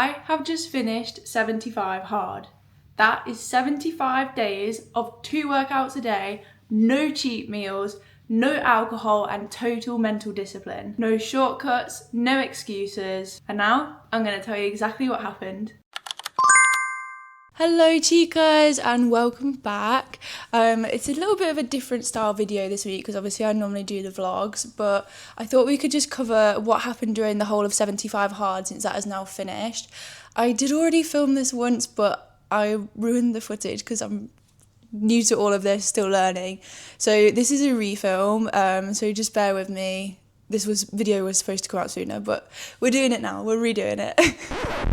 I have just finished 75 hard. That is 75 days of 2 workouts a day, no cheat meals, no alcohol, and total mental discipline. No shortcuts, no excuses. And now I'm going to tell you exactly what happened. Hello chicas and welcome back. It's a little bit of a different style video this week because obviously I normally do the vlogs, but I thought we could just cover what happened during the whole of 75 hard since that is now finished. I did already film this once, but I ruined the footage because I'm new to all of this, still learning. So this is a refilm, so just bear with me. This video was supposed to come out sooner, but we're doing it now, we're redoing it.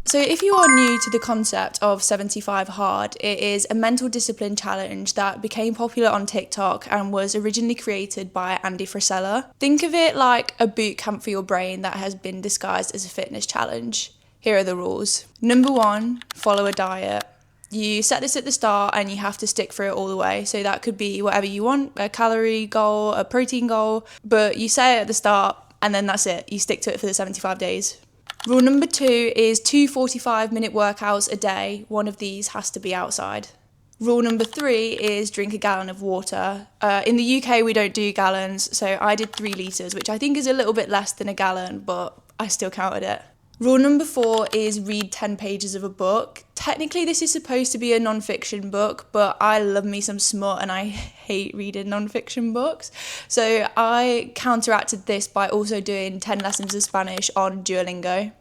So if you are new to the concept of 75 hard, it is a mental discipline challenge that became popular on TikTok and was originally created by Andy Frisella. Think of it like a boot camp for your brain that has been disguised as a fitness challenge. Here are the rules. Number 1, follow a diet. You set this at the start and you have to stick through it all the way. So that could be whatever you want, a calorie goal, a protein goal, but you set it at the start and then that's it. You stick to it for the 75 days. Rule number 2 is 2 45-minute workouts a day. One of these has to be outside. Rule number 3 is drink a gallon of water. In the UK, we don't do gallons, so I did 3 litres, which I think is a little bit less than a gallon, but I still counted it. Rule number 4 is read 10 pages of a book. Technically, this is supposed to be a non-fiction book, but I love me some smut and I hate reading non-fiction books. So I counteracted this by also doing 10 lessons of Spanish on Duolingo.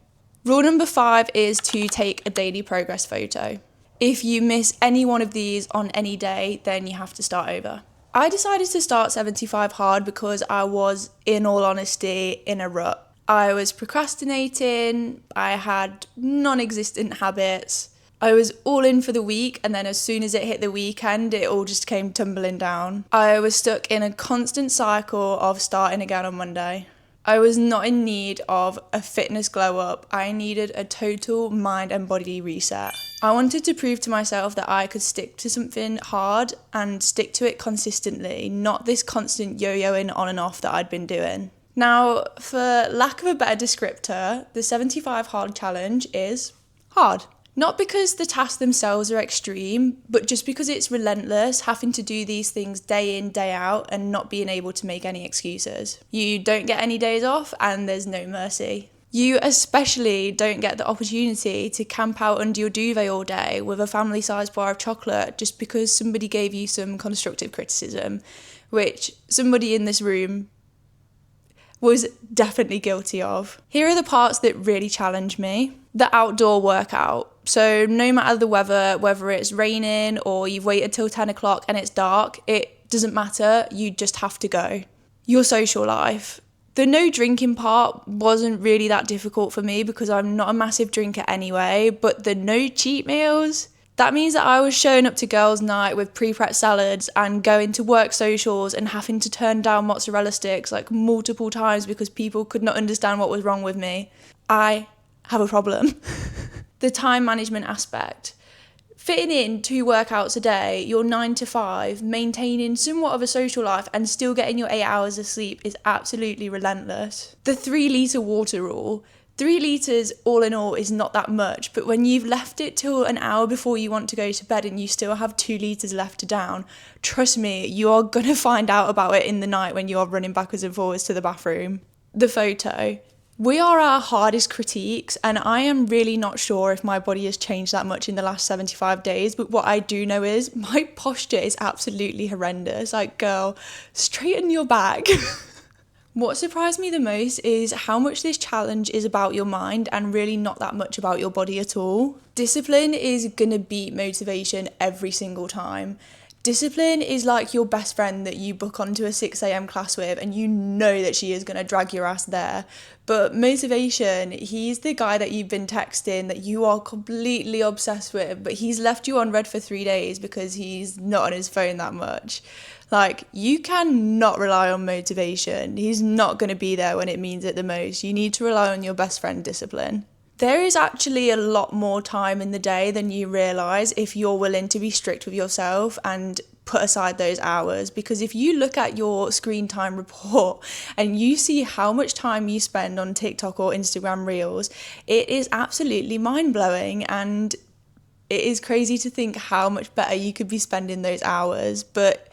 Rule number 5 is to take a daily progress photo. If you miss any one of these on any day, then you have to start over. I decided to start 75 hard because I was, in all honesty, in a rut. I was procrastinating, I had non-existent habits, I was all in for the week, and then as soon as it hit the weekend, it all just came tumbling down. I was stuck in a constant cycle of starting again on Monday. I was not in need of a fitness glow up, I needed a total mind and body reset. I wanted to prove to myself that I could stick to something hard and stick to it consistently, not this constant yo-yoing on and off that I'd been doing. Now, for lack of a better descriptor, the 75 hard challenge is hard. Not because the tasks themselves are extreme, but just because it's relentless, having to do these things day in, day out, and not being able to make any excuses. You don't get any days off, and there's no mercy. You especially don't get the opportunity to camp out under your duvet all day with a family-sized bar of chocolate just because somebody gave you some constructive criticism, which somebody in this room was definitely guilty of. Here are the parts that really challenge me. The outdoor workout. So no matter the weather, whether it's raining or you've waited till 10 o'clock and it's dark, it doesn't matter, you just have to go. Your social life. The no drinking part wasn't really that difficult for me because I'm not a massive drinker anyway, but the no cheat meals, that means that I was showing up to girls' night with pre-prep salads and going to work socials and having to turn down mozzarella sticks like multiple times because people could not understand what was wrong with me. I have a problem. The time management aspect. Fitting in 2 workouts a day, your 9 to 5, maintaining somewhat of a social life and still getting your 8 hours of sleep is absolutely relentless. The 3-litre water rule. 3 litres all in all is not that much, but when you've left it till an hour before you want to go to bed and you still have 2 litres left to down, trust me, you are going to find out about it in the night when you are running backwards and forwards to the bathroom. The photo. We are our hardest critiques, and I am really not sure if my body has changed that much in the last 75 days, but what I do know is my posture is absolutely horrendous. Like, girl, straighten your back. What surprised me the most is how much this challenge is about your mind and really not that much about your body at all. Discipline is gonna beat motivation every single time. Discipline is like your best friend that you book onto a 6 a.m. class with and you know that she is gonna drag your ass there. But motivation, he's the guy that you've been texting that you are completely obsessed with, but he's left you on red for 3 days because he's not on his phone that much. Like, you cannot rely on motivation. He's not going to be there when it means it the most. You need to rely on your best friend discipline. There is actually a lot more time in the day than you realise if you're willing to be strict with yourself and put aside those hours, because if you look at your screen time report and you see how much time you spend on TikTok or Instagram Reels, it is absolutely mind-blowing, and it is crazy to think how much better you could be spending those hours. But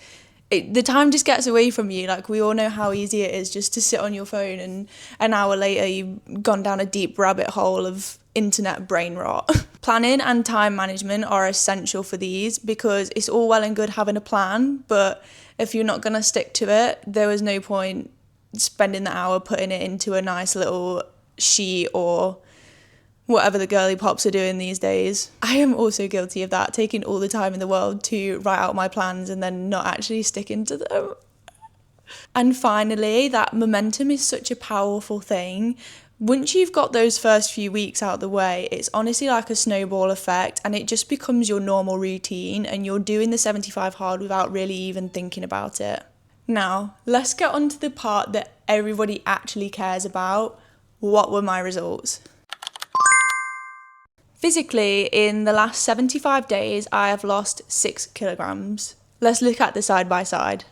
the time just gets away from you. Like, we all know how easy it is just to sit on your phone, and an hour later you've gone down a deep rabbit hole of internet brain rot. Planning and time management are essential for these, because it's all well and good having a plan, but if you're not going to stick to it, there was no point spending the hour putting it into a nice little sheet or whatever the girly pops are doing these days. I am also guilty of that, taking all the time in the world to write out my plans and then not actually sticking to them. And finally, that momentum is such a powerful thing. Once you've got those first few weeks out of the way, it's honestly like a snowball effect, and it just becomes your normal routine, and you're doing the 75 hard without really even thinking about it. Now, let's get on to the part that everybody actually cares about. What were my results? Physically, in the last 75 days, I have lost 6 kilograms. Let's look at the side by side.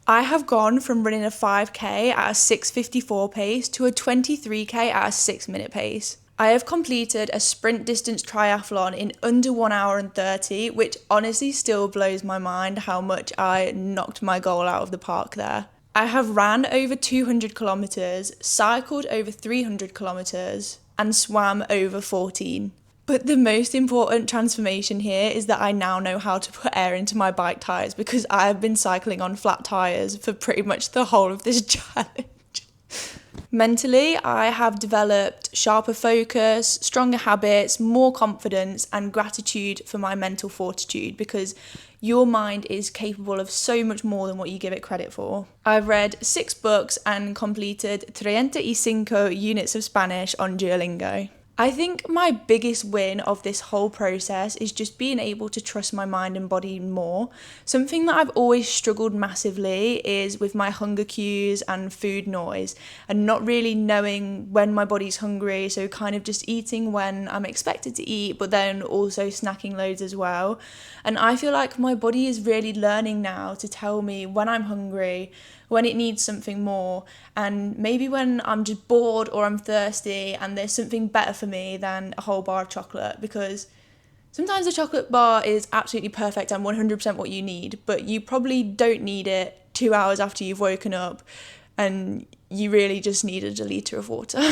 I have gone from running a 5k at a 6:54 pace to a 23k at a 6-minute pace. I have completed a sprint distance triathlon in under 1 hour and 30, which honestly still blows my mind how much I knocked my goal out of the park there. I have ran over 200 kilometres, cycled over 300 kilometres, and swam over 14. But the most important transformation here is that I now know how to put air into my bike tyres, because I have been cycling on flat tyres for pretty much the whole of this challenge. Mentally, I have developed sharper focus, stronger habits, more confidence, and gratitude for my mental fortitude, because your mind is capable of so much more than what you give it credit for. I've read 6 books and completed 35 units of Spanish on Duolingo. I think my biggest win of this whole process is just being able to trust my mind and body more. Something that I've always struggled massively is with my hunger cues and food noise, and not really knowing when my body's hungry, so kind of just eating when I'm expected to eat, but then also snacking loads as well. And I feel like my body is really learning now to tell me when I'm hungry, when it needs something more, and maybe when I'm just bored or I'm thirsty and there's something better for me than a whole bar of chocolate, because sometimes a chocolate bar is absolutely perfect and 100% what you need, but you probably don't need it 2 hours after you've woken up, and you really just needed a litre of water.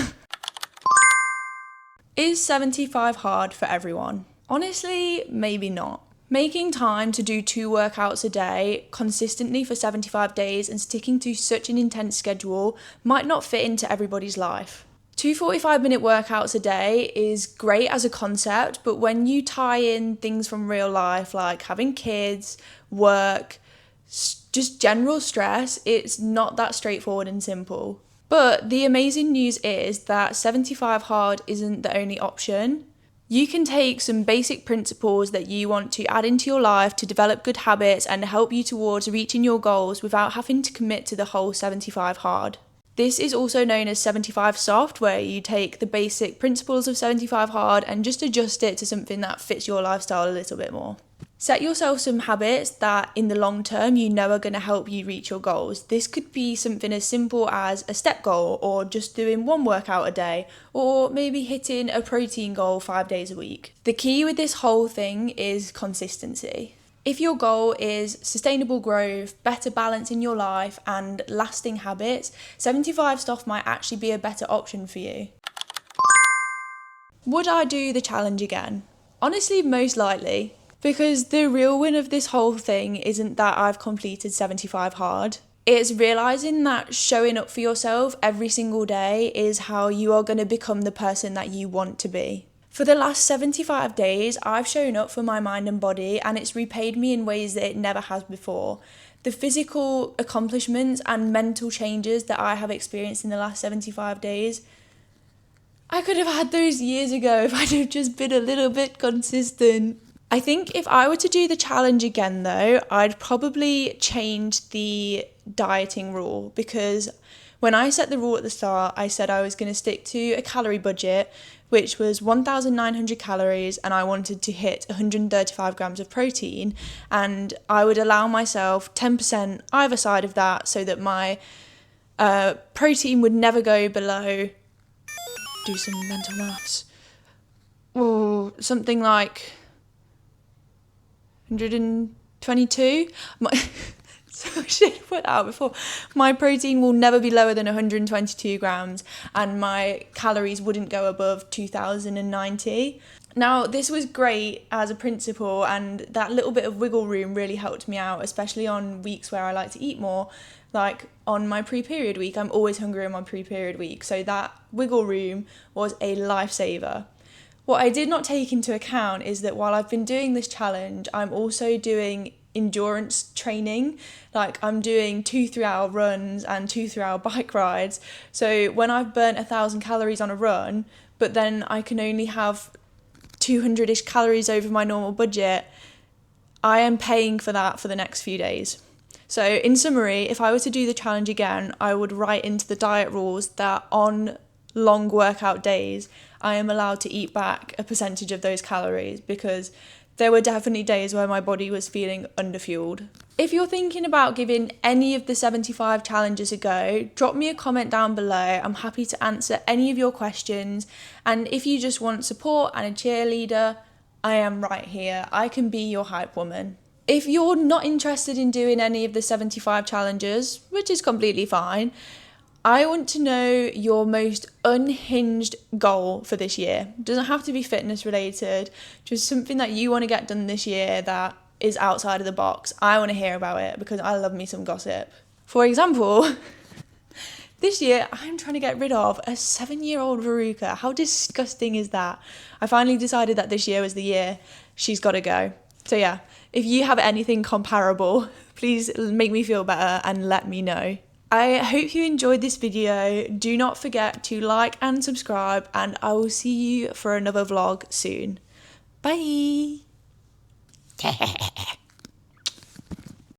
Is 75 hard for everyone? Honestly, maybe not. Making time to do 2 workouts a day consistently for 75 days and sticking to such an intense schedule might not fit into everybody's life. 2 45-minute workouts a day is great as a concept, but when you tie in things from real life like having kids, work, just general stress, it's not that straightforward and simple. But the amazing news is that 75 hard isn't the only option. You can take some basic principles that you want to add into your life to develop good habits and help you towards reaching your goals without having to commit to the whole 75 hard. This is also known as 75 soft, where you take the basic principles of 75 hard and just adjust it to something that fits your lifestyle a little bit more. Set yourself some habits that in the long term you know are going to help you reach your goals. This could be something as simple as a step goal, or just doing 1 workout a day, or maybe hitting a protein goal 5 days a week. The key with this whole thing is consistency. If your goal is sustainable growth, better balance in your life, and lasting habits, 75 stuff might actually be a better option for you. Would I do the challenge again? Honestly, most likely. Because the real win of this whole thing isn't that I've completed 75 hard. It's realising that showing up for yourself every single day is how you are going to become the person that you want to be. For the last 75 days, I've shown up for my mind and body, and it's repaid me in ways that it never has before. The physical accomplishments and mental changes that I have experienced in the last 75 days, I could have had those years ago if I'd have just been a little bit consistent. I think if I were to do the challenge again though, I'd probably change the dieting rule, because When I set the rule at the start, I said I was going to stick to a calorie budget, which was 1,900 calories, and I wanted to hit 135 grams of protein, and I would allow myself 10% either side of that so that my protein would never go below, do some mental maths, something like 122. So I should have put that out before. My protein will never be lower than 122 grams, and my calories wouldn't go above 2,090. Now, this was great as a principle, and that little bit of wiggle room really helped me out, especially on weeks where I like to eat more. Like on my pre-period week, I'm always hungry on my pre-period week, so that wiggle room was a lifesaver. What I did not take into account is that while I've been doing this challenge, I'm also doing endurance training. Like I'm doing 2 3-hour runs and 2 3-hour bike rides. So when I've burnt 1,000 calories on a run, but then I can only have 200-ish calories over my normal budget, I am paying for that for the next few days. So in summary, if I were to do the challenge again, I would write into the diet rules that on long workout days, I am allowed to eat back a percentage of those calories, because there were definitely days where my body was feeling underfueled. If you're thinking about giving any of the 75 challenges a go, drop me a comment down below. I'm happy to answer any of your questions. And if you just want support and a cheerleader, I am right here. I can be your hype woman. If you're not interested in doing any of the 75 challenges, which is completely fine, I want to know your most unhinged goal for this year. It doesn't have to be fitness related, just something that you want to get done this year that is outside of the box. I want to hear about it because I love me some gossip. For example, this year I'm trying to get rid of a 7-year-old Veruca. How disgusting is that? I finally decided that this year was the year she's got to go. So yeah, if you have anything comparable, please make me feel better and let me know. I hope you enjoyed this video. Do not forget to like and subscribe, and I will see you for another vlog soon. Bye!